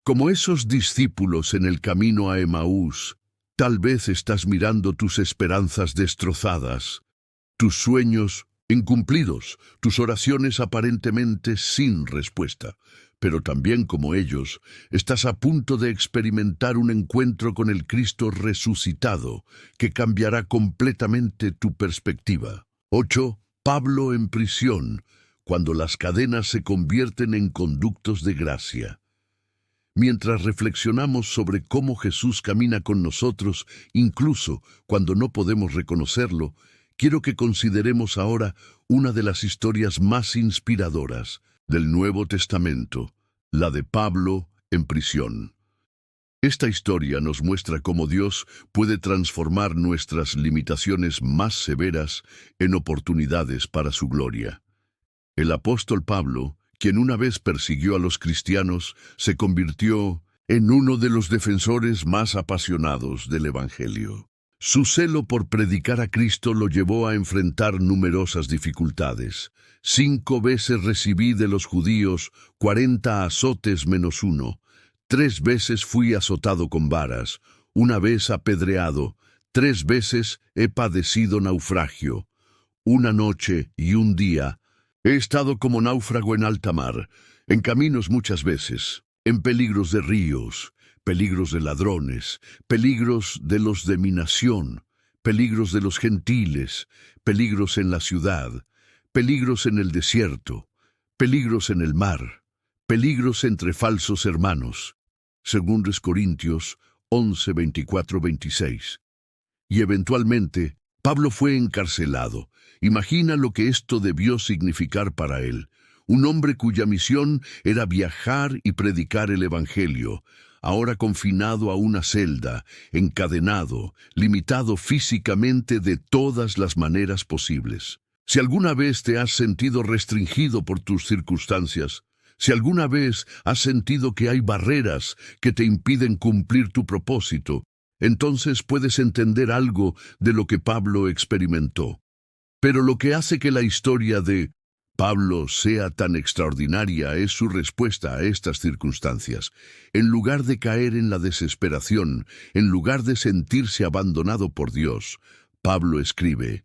Como esos discípulos en el camino a Emaús, tal vez estás mirando tus esperanzas destrozadas, tus sueños incumplidos, tus oraciones aparentemente sin respuesta. Pero también como ellos, estás a punto de experimentar un encuentro con el Cristo resucitado que cambiará completamente tu perspectiva. 8. Pablo en prisión, cuando las cadenas se convierten en conductos de gracia. Mientras reflexionamos sobre cómo Jesús camina con nosotros, incluso cuando no podemos reconocerlo, quiero que consideremos ahora una de las historias más inspiradoras del Nuevo Testamento, la de Pablo en prisión. Esta historia nos muestra cómo Dios puede transformar nuestras limitaciones más severas en oportunidades para su gloria. El apóstol Pablo, quien una vez persiguió a los cristianos, se convirtió en uno de los defensores más apasionados del Evangelio. Su celo por predicar a Cristo lo llevó a enfrentar numerosas dificultades. 5 veces recibí de los judíos 40 azotes menos 1. 3 veces fui azotado con varas, 1 vez apedreado, 3 veces he padecido naufragio. 1 noche y 1 día he estado como náufrago en alta mar, en caminos muchas veces, en peligros de ríos, peligros de ladrones, peligros de los de mi nación, peligros de los gentiles, peligros en la ciudad, peligros en el desierto, peligros en el mar, peligros entre falsos hermanos. 2 Corintios 11, 24, 26. Y eventualmente, Pablo fue encarcelado. Imagina lo que esto debió significar para él. Un hombre cuya misión era viajar y predicar el Evangelio, ahora confinado a una celda, encadenado, limitado físicamente de todas las maneras posibles. Si alguna vez te has sentido restringido por tus circunstancias, si alguna vez has sentido que hay barreras que te impiden cumplir tu propósito, entonces puedes entender algo de lo que Pablo experimentó. Pero lo que hace que la historia de Pablo sea tan extraordinaria es su respuesta a estas circunstancias. En lugar de caer en la desesperación, en lugar de sentirse abandonado por Dios, Pablo escribe: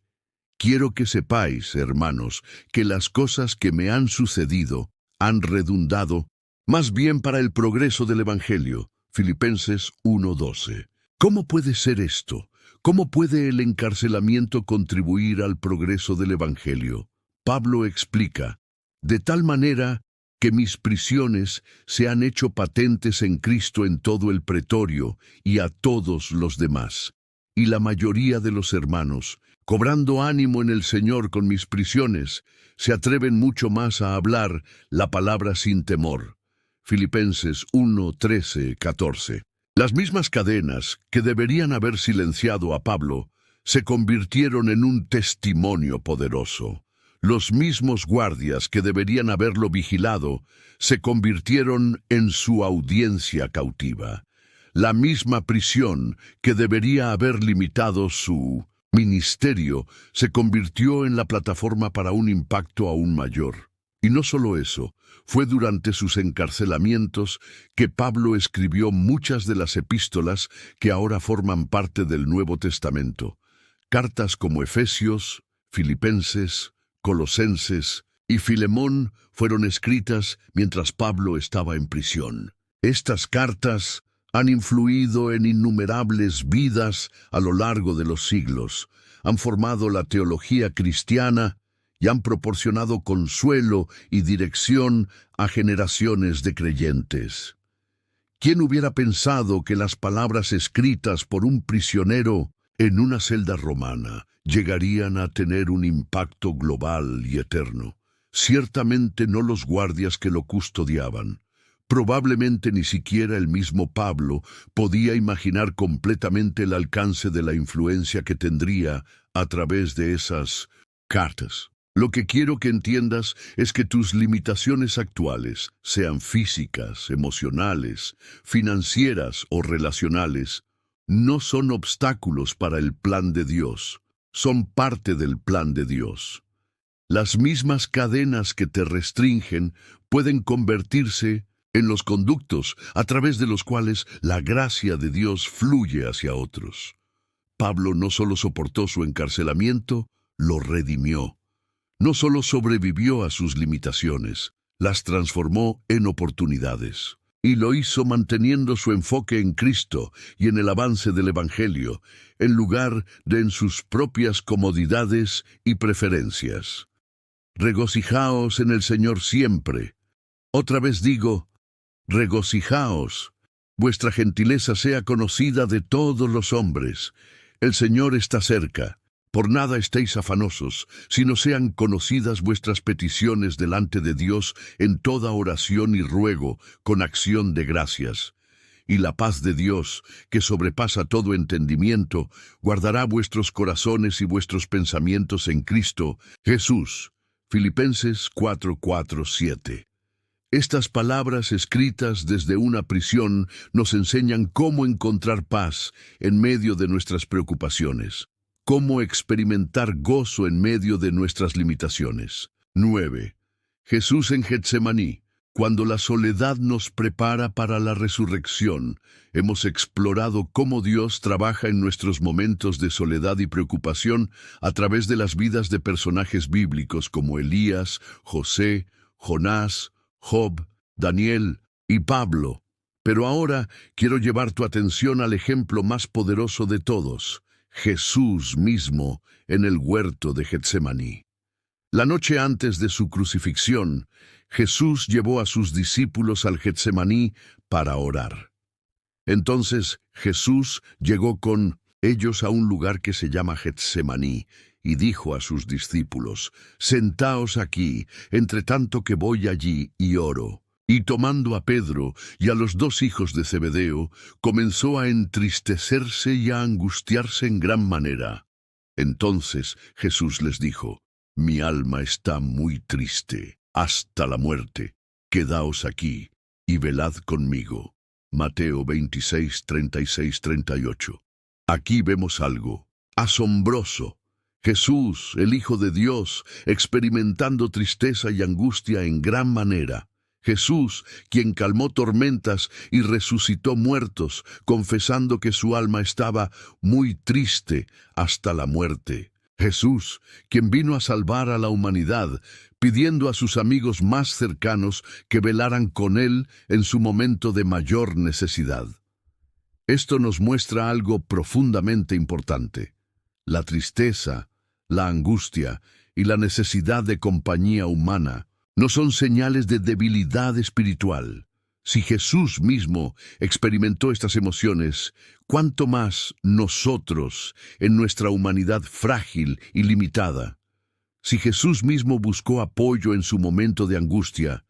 «Quiero que sepáis, hermanos, que las cosas que me han sucedido han redundado más bien para el progreso del Evangelio». Filipenses 1:12. ¿Cómo puede ser esto? ¿Cómo puede el encarcelamiento contribuir al progreso del Evangelio? Pablo explica: «De tal manera que mis prisiones se han hecho patentes en Cristo en todo el pretorio y a todos los demás. Y la mayoría de los hermanos, cobrando ánimo en el Señor con mis prisiones, se atreven mucho más a hablar la palabra sin temor». Filipenses 1:13, 14. Las mismas cadenas que deberían haber silenciado a Pablo se convirtieron en un testimonio poderoso. Los mismos guardias que deberían haberlo vigilado se convirtieron en su audiencia cautiva. La misma prisión que debería haber limitado su ministerio se convirtió en la plataforma para un impacto aún mayor. Y no solo eso, fue durante sus encarcelamientos que Pablo escribió muchas de las epístolas que ahora forman parte del Nuevo Testamento. Cartas como Efesios, Filipenses, Colosenses y Filemón fueron escritas mientras Pablo estaba en prisión. Estas cartas han influido en innumerables vidas a lo largo de los siglos, han formado la teología cristiana y han proporcionado consuelo y dirección a generaciones de creyentes. ¿Quién hubiera pensado que las palabras escritas por un prisionero en una celda romana llegarían a tener un impacto global y eterno? ciertamente no los guardias que lo custodiaban. Probablemente ni siquiera el mismo Pablo podía imaginar completamente el alcance de la influencia que tendría a través de esas cartas. Lo que quiero que entiendas es que tus limitaciones actuales, sean físicas, emocionales, financieras o relacionales, no son obstáculos para el plan de Dios, son parte del plan de Dios. Las mismas cadenas que te restringen pueden convertirse en los conductos a través de los cuales la gracia de Dios fluye hacia otros. Pablo no solo soportó su encarcelamiento, lo redimió. No solo sobrevivió a sus limitaciones, las transformó en oportunidades. Y lo hizo manteniendo su enfoque en Cristo y en el avance del Evangelio, en lugar de en sus propias comodidades y preferencias. Regocijaos en el Señor siempre. Otra vez digo, regocijaos. Vuestra gentileza sea conocida de todos los hombres. El Señor está cerca. Por nada estéis afanosos, sino sean conocidas vuestras peticiones delante de Dios en toda oración y ruego, con acción de gracias. Y la paz de Dios, que sobrepasa todo entendimiento, guardará vuestros corazones y vuestros pensamientos en Cristo Jesús. Filipenses 4:7. Estas palabras escritas desde una prisión nos enseñan cómo encontrar paz en medio de nuestras preocupaciones. Cómo experimentar gozo en medio de nuestras limitaciones. 9. Jesús en Getsemaní. Cuando la soledad nos prepara para la resurrección, hemos explorado cómo Dios trabaja en nuestros momentos de soledad y preocupación a través de las vidas de personajes bíblicos como Elías, José, Jonás, Job, Daniel y Pablo. Pero ahora quiero llevar tu atención al ejemplo más poderoso de todos, Jesús mismo en el huerto de Getsemaní. La noche antes de su crucifixión, Jesús llevó a sus discípulos al Getsemaní para orar. Entonces Jesús llegó con ellos a un lugar que se llama Getsemaní y dijo a sus discípulos, «Sentaos aquí, entre tanto que voy allí y oro». Y tomando a Pedro y a los 2 hijos de Zebedeo, comenzó a entristecerse y a angustiarse en gran manera. Entonces Jesús les dijo, «Mi alma está muy triste, hasta la muerte. Quedaos aquí y velad conmigo». Mateo 26, 36, 38. Aquí vemos algo asombroso. Jesús, el Hijo de Dios, experimentando tristeza y angustia en gran manera. Jesús, quien calmó tormentas y resucitó muertos, confesando que su alma estaba muy triste hasta la muerte. Jesús, quien vino a salvar a la humanidad, pidiendo a sus amigos más cercanos que velaran con él en su momento de mayor necesidad. Esto nos muestra algo profundamente importante. La tristeza, la angustia y la necesidad de compañía humana no son señales de debilidad espiritual. Si Jesús mismo experimentó estas emociones, ¿cuánto más nosotros, en nuestra humanidad frágil y limitada? Si Jesús mismo buscó apoyo en su momento de angustia,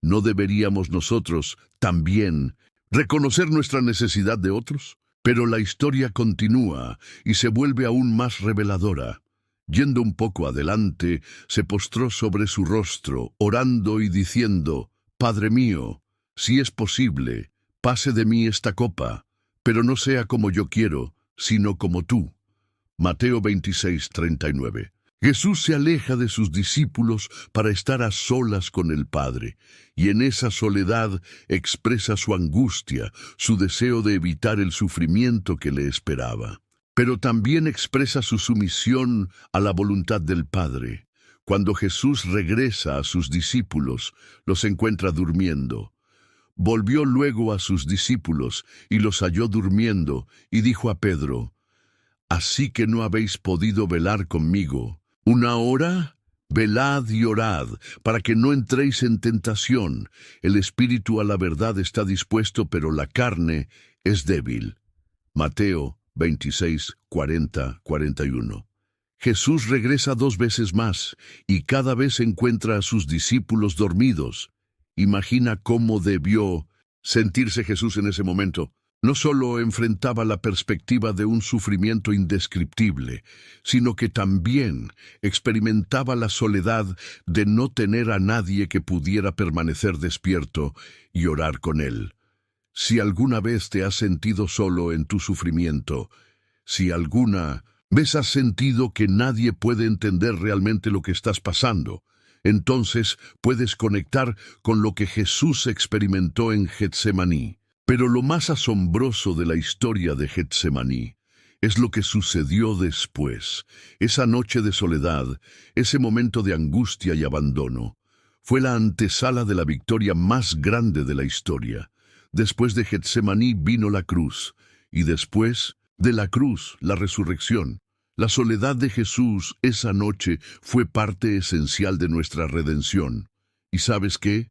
¿no deberíamos nosotros también reconocer nuestra necesidad de otros? Pero la historia continúa y se vuelve aún más reveladora. Yendo un poco adelante, se postró sobre su rostro, orando y diciendo, «Padre mío, si es posible, pase de mí esta copa, pero no sea como yo quiero, sino como tú». Mateo 26, 39. Jesús se aleja de sus discípulos para estar a solas con el Padre, y en esa soledad expresa su angustia, su deseo de evitar el sufrimiento que le esperaba. Pero también expresa su sumisión a la voluntad del Padre. Cuando Jesús regresa a sus discípulos, los encuentra durmiendo. Volvió luego a sus discípulos y los halló durmiendo, y dijo a Pedro, «¿Así que no habéis podido velar conmigo 1 hora? Velad y orad, para que no entréis en tentación. El espíritu a la verdad está dispuesto, pero la carne es débil». Mateo 26, 40, 41. Jesús regresa 2 veces más y cada vez encuentra a sus discípulos dormidos. Imagina cómo debió sentirse Jesús en ese momento. No solo enfrentaba la perspectiva de un sufrimiento indescriptible, sino que también experimentaba la soledad de no tener a nadie que pudiera permanecer despierto y orar con él. Si alguna vez te has sentido solo en tu sufrimiento, si alguna vez has sentido que nadie puede entender realmente lo que estás pasando, entonces puedes conectar con lo que Jesús experimentó en Getsemaní. Pero lo más asombroso de la historia de Getsemaní es lo que sucedió después. Esa noche de soledad, ese momento de angustia y abandono, fue la antesala de la victoria más grande de la historia. Después de Getsemaní vino la cruz, y después de la cruz, la resurrección. La soledad de Jesús esa noche fue parte esencial de nuestra redención. ¿Y sabes qué?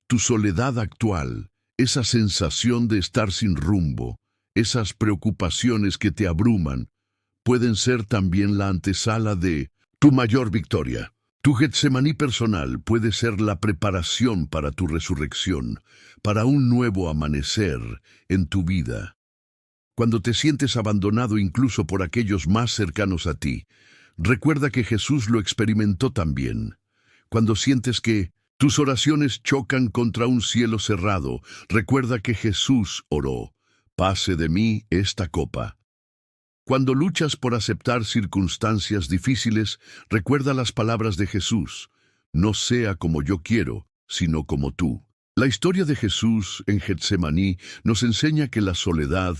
Tu soledad actual, esa sensación de estar sin rumbo, esas preocupaciones que te abruman, pueden ser también la antesala de tu mayor victoria. Tu Getsemaní personal puede ser la preparación para tu resurrección, para un nuevo amanecer en tu vida. Cuando te sientes abandonado incluso por aquellos más cercanos a ti, recuerda que Jesús lo experimentó también. Cuando sientes que tus oraciones chocan contra un cielo cerrado, recuerda que Jesús oró: «Pase de mí esta copa». Cuando luchas por aceptar circunstancias difíciles, recuerda las palabras de Jesús: «No sea como yo quiero, sino como tú». La historia de Jesús en Getsemaní nos enseña que la soledad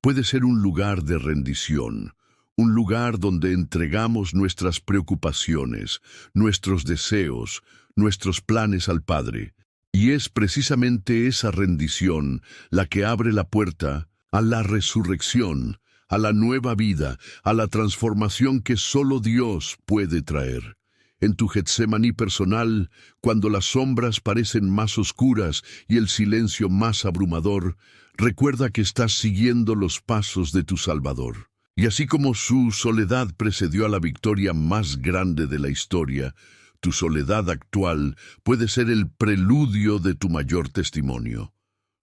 puede ser un lugar de rendición, un lugar donde entregamos nuestras preocupaciones, nuestros deseos, nuestros planes al Padre. Y es precisamente esa rendición la que abre la puerta a la resurrección, a la nueva vida, a la transformación que solo Dios puede traer. En tu Getsemaní personal, cuando las sombras parecen más oscuras y el silencio más abrumador, recuerda que estás siguiendo los pasos de tu Salvador. Y así como su soledad precedió a la victoria más grande de la historia, tu soledad actual puede ser el preludio de tu mayor testimonio.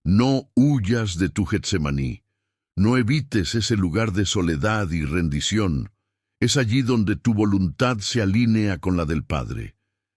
No huyas de tu Getsemaní. No evites ese lugar de soledad y rendición. Es allí donde tu voluntad se alinea con la del Padre.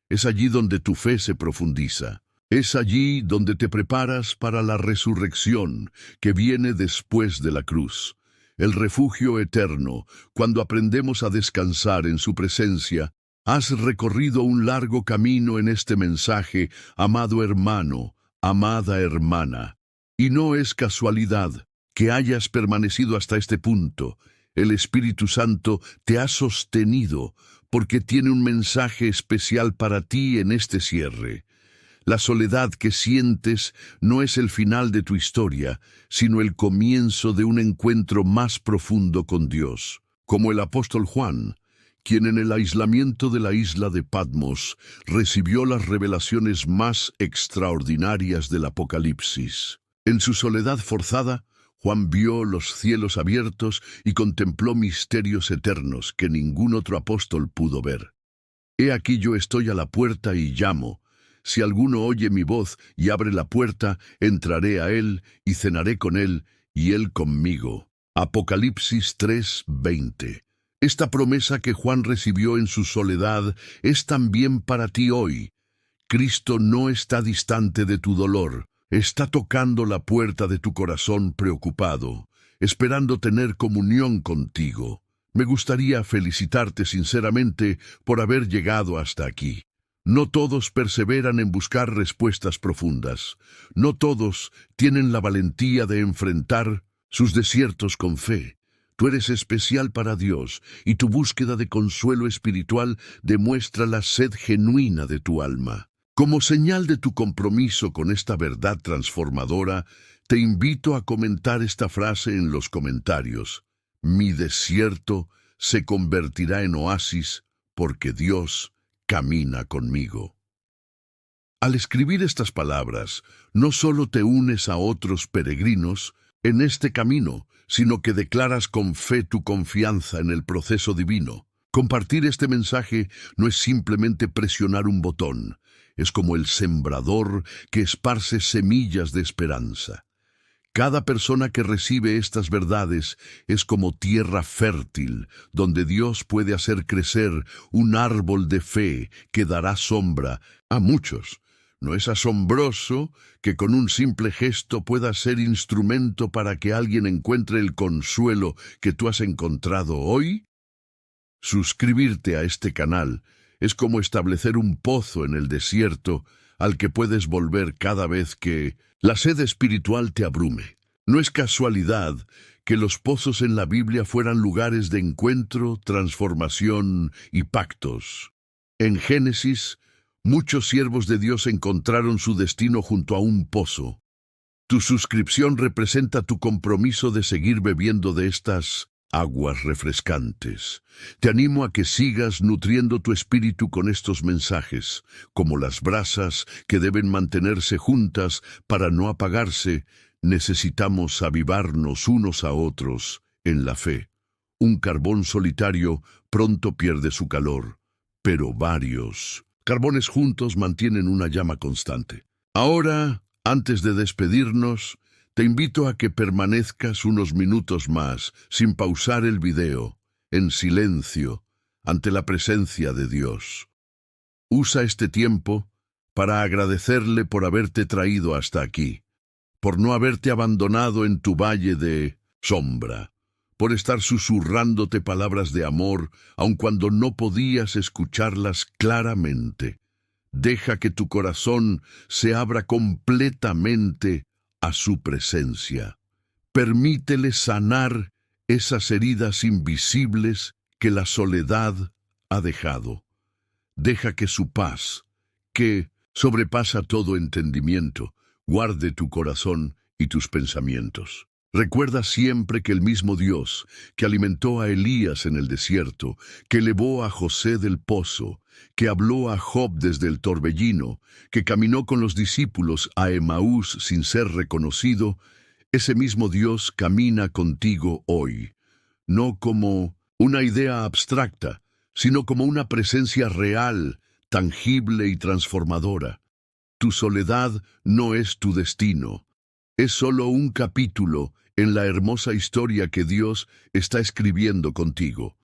Es allí donde tu fe se profundiza. Es allí donde te preparas para la resurrección que viene después de la cruz. El refugio eterno, cuando aprendemos a descansar en su presencia. Has recorrido un largo camino en este mensaje, amado hermano, amada hermana. Y no es casualidad que hayas permanecido hasta este punto. El Espíritu Santo te ha sostenido porque tiene un mensaje especial para ti en este cierre. La soledad que sientes no es el final de tu historia, sino el comienzo de un encuentro más profundo con Dios. Como el apóstol Juan, quien en el aislamiento de la isla de Patmos recibió las revelaciones más extraordinarias del Apocalipsis. En su soledad forzada, Juan vio los cielos abiertos y contempló misterios eternos que ningún otro apóstol pudo ver. He aquí yo estoy a la puerta y llamo. Si alguno oye mi voz y abre la puerta, entraré a él y cenaré con él y él conmigo. Apocalipsis 3:20. Esta promesa que Juan recibió en su soledad es también para ti hoy. Cristo no está distante de tu dolor. Está tocando la puerta de tu corazón preocupado, esperando tener comunión contigo. Me gustaría felicitarte sinceramente por haber llegado hasta aquí. No todos perseveran en buscar respuestas profundas. No todos tienen la valentía de enfrentar sus desiertos con fe. Tú eres especial para Dios y tu búsqueda de consuelo espiritual demuestra la sed genuina de tu alma. Como señal de tu compromiso con esta verdad transformadora, te invito a comentar esta frase en los comentarios. Mi desierto se convertirá en oasis porque Dios camina conmigo. Al escribir estas palabras, no solo te unes a otros peregrinos en este camino, sino que declaras con fe tu confianza en el proceso divino. Compartir este mensaje no es simplemente presionar un botón, es como el sembrador que esparce semillas de esperanza. Cada persona que recibe estas verdades es como tierra fértil, donde Dios puede hacer crecer un árbol de fe que dará sombra a muchos. ¿No es asombroso que con un simple gesto puedas ser instrumento para que alguien encuentre el consuelo que tú has encontrado hoy? Suscribirte a este canal es como establecer un pozo en el desierto al que puedes volver cada vez que la sed espiritual te abrume. No es casualidad que los pozos en la Biblia fueran lugares de encuentro, transformación y pactos. En Génesis, muchos siervos de Dios encontraron su destino junto a un pozo. Tu suscripción representa tu compromiso de seguir bebiendo de estas aguas refrescantes. Te animo a que sigas nutriendo tu espíritu con estos mensajes, como las brasas que deben mantenerse juntas para no apagarse. Necesitamos avivarnos unos a otros en la fe. Un carbón solitario pronto pierde su calor, pero varios carbones juntos mantienen una llama constante. Ahora, antes de despedirnos, te invito a que permanezcas unos minutos más, sin pausar el video, en silencio, ante la presencia de Dios. Usa este tiempo para agradecerle por haberte traído hasta aquí, por no haberte abandonado en tu valle de sombra, por estar susurrándote palabras de amor, aun cuando no podías escucharlas claramente. Deja que tu corazón se abra completamente a su presencia. Permítele sanar esas heridas invisibles que la soledad ha dejado. Deja que su paz, que sobrepasa todo entendimiento, guarde tu corazón y tus pensamientos. Recuerda siempre que el mismo Dios que alimentó a Elías en el desierto, que elevó a José del pozo, que habló a Job desde el torbellino, que caminó con los discípulos a Emaús sin ser reconocido, ese mismo Dios camina contigo hoy, no como una idea abstracta, sino como una presencia real, tangible y transformadora. Tu soledad no es tu destino, es solo un capítulo en la hermosa historia que Dios está escribiendo contigo.